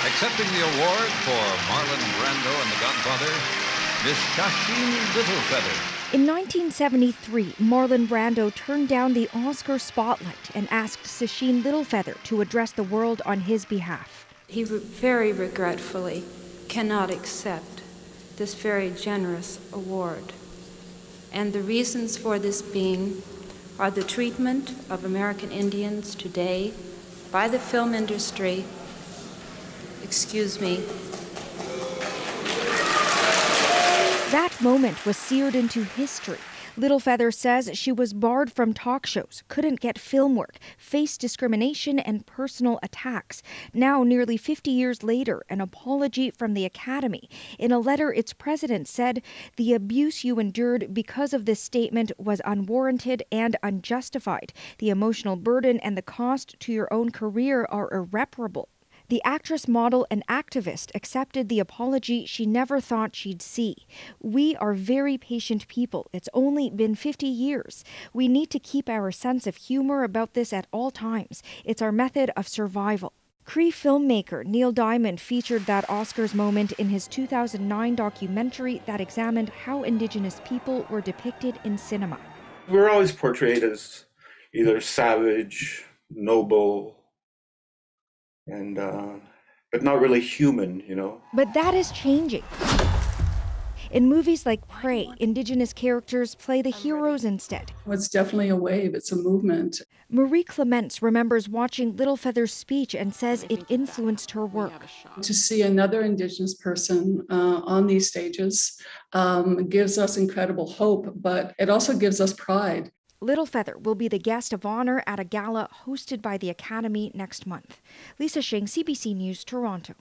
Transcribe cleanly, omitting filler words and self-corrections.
Accepting the award for Marlon Brando and The Godfather, Miss Sacheen Littlefeather. In 1973, Marlon Brando turned down the Oscar spotlight and asked Sacheen Littlefeather to address the world on his behalf. He very regretfully cannot accept this very generous award. And the reasons for this being are the treatment of American Indians today by the film industry. Excuse me. That moment was seared into history. Littlefeather says she was barred from talk shows, couldn't get film work, faced discrimination and personal attacks. Now, nearly 50 years later, an apology from the Academy. In a letter, its president said, "The abuse you endured because of this statement was unwarranted and unjustified. The emotional burden and the cost to your own career are irreparable." The actress, model, and activist accepted the apology she never thought she'd see. "We are very patient people. It's only been 50 years. We need to keep our sense of humor about this at all times. It's our method of survival." Cree filmmaker Neil Diamond featured that Oscars moment in his 2009 documentary that examined how Indigenous people were depicted in cinema. We're always portrayed as either savage, noble, and but not really human, you know. But that is changing. In movies like Prey, Indigenous characters play the heroes instead. It's definitely a wave. It's a movement. Marie Clements remembers watching Littlefeather's speech and says it influenced her work. To see another Indigenous person on these stages gives us incredible hope, but it also gives us pride. Littlefeather will be the guest of honor at a gala hosted by the Academy next month. Lisa Chang, CBC News, Toronto.